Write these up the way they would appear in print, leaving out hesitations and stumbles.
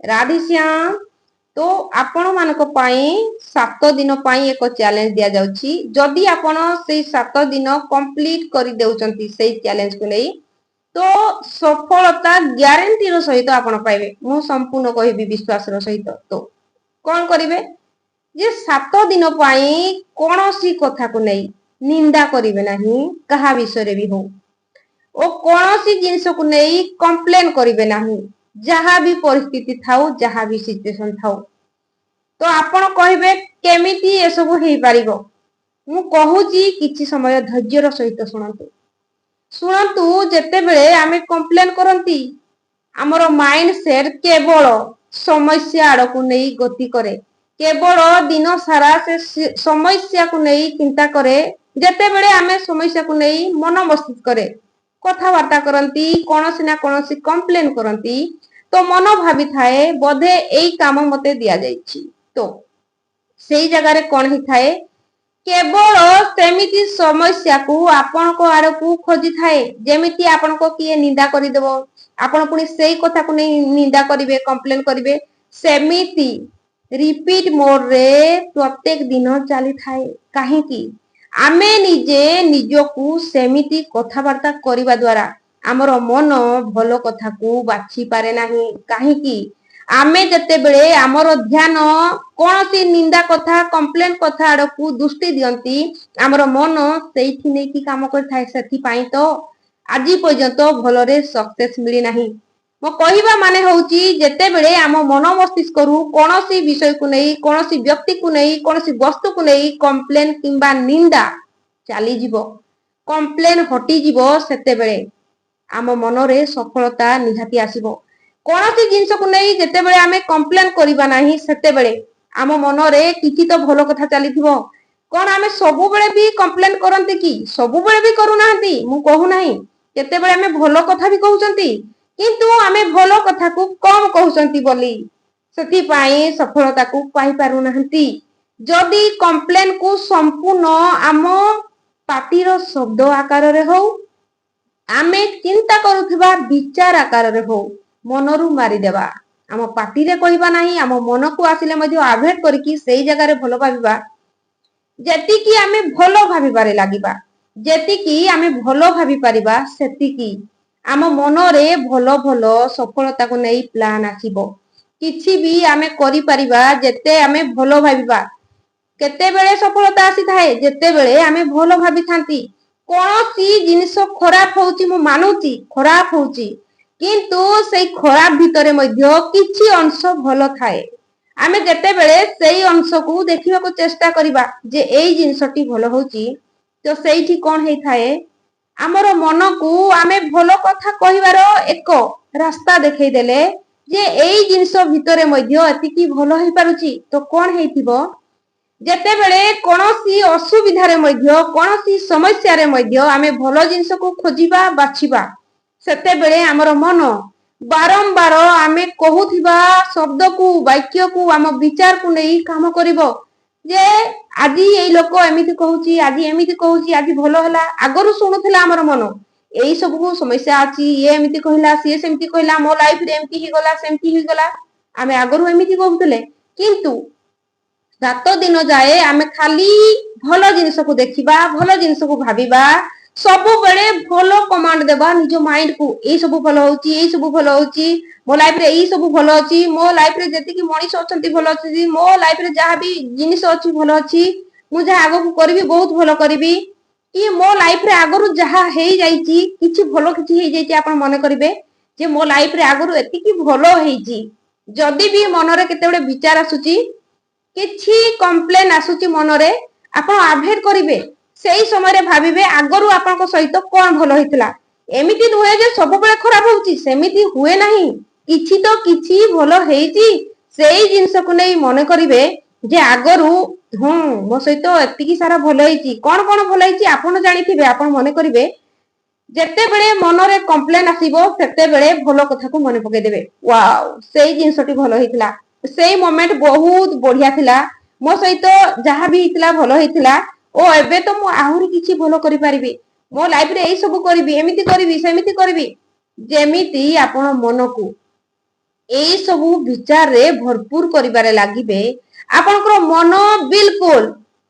राधेश्याम। तो आपण मानक पाई 7 दिन पाई एक चैलेंज दिया जाउची। जदि आपण से 7 दिन कंप्लीट कर देउचंती से चैलेंज को नहीं तो सफलता ग्यारंटी रो सहित आपण पाइबे। मु संपूर्ण कहबी विश्वास रो सहित। तो कौन करिवे जे 7 दिन पाई कोनोसी कथा को नहीं निंदा करिवे नहीं कहा विषय भी हो ओ कोनोसी जिंस को नहीं कंप्लेन करिवे नहीं जहाँ भी परिस्थिति थाउ जहाँ भी सिचुएशन थाउ। तो आपण कहबे केमिति ए सब हेई पारिबो। मु कहूची किछि समय धैर्यर सहित सुनंतु सुनंतु जेते बेले आमे कंप्लेन करंती हमर माइंड सेट केवल समस्या आड़ को नहीं गति करे केवल दिन सारा से समस्या को नहीं चिंता करे। जेते बेले आमे समस्या को नहीं मन मस्तिष्क करे कथबार्ता करंती कोनोसी ना कोनोसी कंप्लेन करंती तो मन भावी थाए बोधे एई काम मते दिया जाइछि। तो सेई जगह रे कोन ही थाए केवल सेमिति समस्या को आपण को आड़ को खोजी थाए जेमिति आपण को किए निंदा करि देबो आपण पुनी सेई कथा को नहीं निंदा करिवे कंप्लेन करिवे सेमिति रिपीट मोड रे प्रत्येक दिन चली थाए। काहे की आमे निजे निजकू सेमिति कथबार्ता करिबा द्वारा आमर मन भलो कथा को बाछि पारे नाही। काहे की आमे जते बेले आमर ध्यान कोनोसी निंदा कथा कंप्लेन कथा आड़कू दृष्टि दियंती आमर मन सेठी नै की काम कर थाए। सेठी पाई तो आज पर्यंत भलरे सक्सेस मिली नाही। मो कहिबा माने होउची जेते बेले आम मन मस्तिष्क रु कोनोसी विषय को नहीं कोनोसी व्यक्ति को नहीं कोनोसी वस्तु को नहीं कंप्लेन किंबा निंदा चली जीवो कंप्लेन हटी जीवो सेते बेले आम मन रे सफलता निहाती आसीबो। कोनोसी जिंस को नहीं जेते बेले आमे कंप्लेन करिबा नाही सेते बेले आम मन रे किछि तो भलो कथा चलीथिबो। कोन आमे सबु बेले भी कंप्लेन करंती की सबु बेले भी करू नाहंती मु कहू नाही केते बेले आमे भलो कथा भी कहउचंती किंतु आमे भलो कथा को कम कहउचंती बोली सेति पाई सफलता को पाई पारु नाहंती। जदि कंप्लेन को संपूर्ण आम पाटीर शब्द आकार रे हो आमे चिंता करूथिबा विचार आकार रे हो मनरु मारी देबा आम पाटी रे कहिबा नाही आम मन को आसिले मध्ये अवॉइड करकी सेई जगह रे भलो भाबिबा जेति की आमे भलो भाबी पारे लागिबा जेति की आमे भलो भाबी परिबा सेति की आम मन रे भलो भलो सफलता को नहीं प्लान आसीबो। किछि भी आमे करि परिबा जेते आमे भलो भाबिबा केते बेले सफलता आसी थाए जेते बेले आमे भलो भाबी थांती। कोनोसी जिनिस खराब होउची मु मानुची खराब होउची किंतु सेई खराब भितरे मध्ये किछि अंश भलो थाए। आमे जेते बेले सेई अंश को देखिबा को चेष्टा करिबा जे एई जिनिसटी भलो होउची तो सेईठी कोन हेई थाए आमर मन को आमे भलो कथा कहिबारो एक रास्ता देखै देले जे एई जिनिस भितरे मध्ये एतिकी भलो हेई पारुची। तो कोन हेइथिबो जेते बेले कोनोसी असुविधा रे मध्ये कोनोसी समस्या रे मध्ये आमे भलो जिनिस को खोजिबा बाछिबा सेते बेले आमर मन बारंबार आमे कहूथिबा शब्द को वाक्य को आम विचार को नहीं काम करिवो जे आदि एई लोक एमिति कहूची आदि एमिति कहूची आदि भलो हला आगरु सुनुथिला हमर मन एई सब को समस्या आछि ये एमिति कहिला से सेमिति कहिला मो लाइफ रे एमिति ही गला सेमिति ही गला आमे आगरु एमिति कहउतले किंतु 7 दिन जाए आमे खाली भलो जिनिस को देखिबा भलो जिनिस को भाबिबा सबु बेले भलो कमांड देबा निजो माइंड को एई सब भलो होची एई सब भलो होची मो लाइफ रे एई सब भलो अछि मो लाइफ रे जति की मनीष अछंती भलो अछि मो लाइफ रे जहा भी जिनिस अछि भलो अछि मु जहा आगो को करबी बहुत भलो करबी कि मो लाइफ रे आगरु जहा हेई जाईची किछि भलो किछि हेई जाईची आपण मने करिवे जे मो लाइफ रे आगरु एति की भलो हेईची। जदि भी मन रे केते बडे विचार आसुची किछि कंप्लेन आसुची मन रे आपण अवॉइड करिवे सेई समय रे भाबिबे आगरु आपण को सहित कोन भलो हेतिला एमिति नुहे जे सब बेले खराब होउची सेमिति हुए नाही किछि तो किछि भलो हेईची सेई जिंस को नै मने करिवे जे आगरु मो सहित एतिकी सारा भलो हेईची कोन कोन भलो हेईची आपण जानिथिबे आपण मने करिवे जेते बेले मन रे कंप्लेन आसीबो सेते बेले भलो कथा को मने पके देबे वाओ सेई जिंसटी भलो हेतिला सेई मोमेंट बहुत बढ़िया थिला मो सहित जहा भी हेतिला भलो हेतिला ओ एबे तो मु आहुरी किछि भलो करि परिबी मो लाइफ रे एई सब करबी एमिति करबी सेमिति करबी जेमिति आपण मन को ଏଇ ସବୁ ବିଚାରରେ ଭରପୁର କରିବାରେ ଲାଗିବେ, ଆପଣଙ୍କର ମନ ବିଲକୁଲ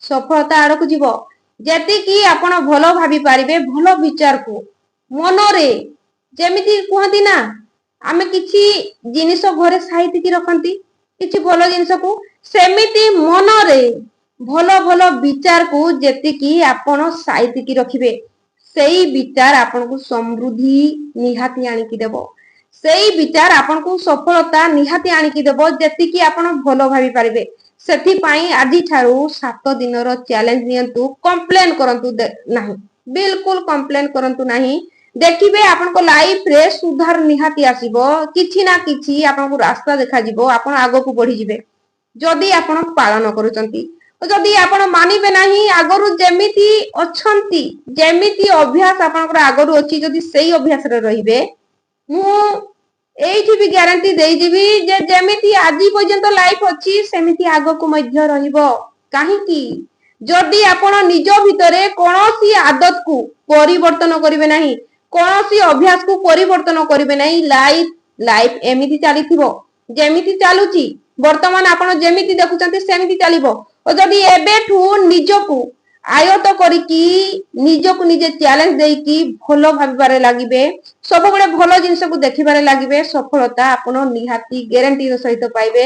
ସଫଳତା ଆଡକୁ ଯିବ। ଯେତିକି ଆପଣ ଭଲ ଭାବି ପାରିବେ ଭଲ ବିଚାରକୁ ମନରେ, ଯେମିତି କୁହନ୍ତି ନା ଆମେ କିଛି ଜିନିଷ ଘରେ ସାଇତିକି ରଖନ୍ତି କିଛି ଭଲ ଜିନିଷକୁ, ସେମିତି ମନରେ ଭଲ ଭଲ ବିଚାରକୁ ଯେତିକି ଆପଣ ସାଇତିକି ରଖିବେ, ସେଇ ବିଚାର ଆପଣଙ୍କୁ ସମୃଦ୍ଧି ନିହାତି ଆଣିକି ଦେବ। ସେଇ ବିଚାର ଆପଣଙ୍କୁ ସଫଳତା ନିହାତି ଆଣିକି ଦେବ, ଯେତିକି ଆପଣ ଭଲ ଭାବି ପାରିବେ। ସେଥିପାଇଁ ଆଜିଠାରୁ 7 ଦିନର ଚ୍ୟାଲେଞ୍ଜ ନିଅନ୍ତୁ। କମ୍ପ୍ଲେନ କରନ୍ତୁ ନାହିଁ, ବିଲକୁଲ କମ୍ପ୍ଲେନ କରନ୍ତୁ ନାହିଁ। ଦେଖିବେ ଆପଣଙ୍କ ଲାଇଫରେ ସୁଧାର ନିହାତି ଆସିବ। କିଛି ନା କିଛି ଆପଣଙ୍କୁ ରାସ୍ତା ଦେଖାଯିବ, ଆପଣ ଆଗକୁ ବଢିଯିବେ ଯଦି ଆପଣ ପାଳନ କରୁଛନ୍ତି। ଯଦି ଆପଣ ମାନିବେ ନାହିଁ, ଆଗରୁ ଯେମିତି ଅଛନ୍ତି, ଯେମିତି ଅଭ୍ୟାସ ଆପଣଙ୍କର ଆଗରୁ ଅଛି, ଯଦି ସେଇ ଅଭ୍ୟାସରେ ରହିବେ, ମୁଁ ଏଇଠି ବି ଗ୍ୟାରେଣ୍ଟି ଦେଇଯିବି ଯେ ଯେମିତି ଆଜି ପର୍ଯ୍ୟନ୍ତ ଲାଇଫ ଅଛି ସେମିତି ଆଗକୁ ମଧ୍ୟ ରହିବ। କାହିଁକି? ଯଦି ଆପଣ ନିଜ ଭିତରେ କୌଣସି ଆଦତକୁ ପରିବର୍ତ୍ତନ କରିବେ ନାହିଁ, କୌଣସି ଅଭ୍ୟାସକୁ ପରିବର୍ତ୍ତନ କରିବେ ନାହିଁ, ଲାଇଫ ଏମିତି ଚାଲିଥିବ ଯେମିତି ଚାଲୁଛି। ବର୍ତ୍ତମାନ ଆପଣ ଯେମିତି ଦେଖୁଛନ୍ତି ସେମିତି ଚାଲିବ। ଓ ଯଦି ଏବେଠୁ ନିଜକୁ ଆୟତ କରିକି ନିଜକୁ ନିଜେ ଚ୍ୟାଲେଞ୍ଜ ଦେଇକି ଭଲ ଭାବିବାରେ ଲାଗିବେ, ସବୁବେଳେ ଭଲ ଜିନିଷକୁ ଦେଖିବାରେ ଲାଗିବେ, ସଫଳତା ଆପଣ ନିହାତି ଗ୍ୟାରେଣ୍ଟିର ସହିତ ପାଇବେ।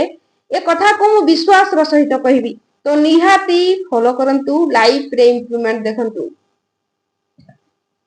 ଏ କଥାକୁ ମୁଁ ବିଶ୍ୱାସର ସହିତ କହିବି। ତ ନିହାତି ଫଲୋ କରନ୍ତୁ, ଲାଇଫରେ ଇମ୍ପ୍ରୁଭମେଣ୍ଟ ଦେଖନ୍ତୁ।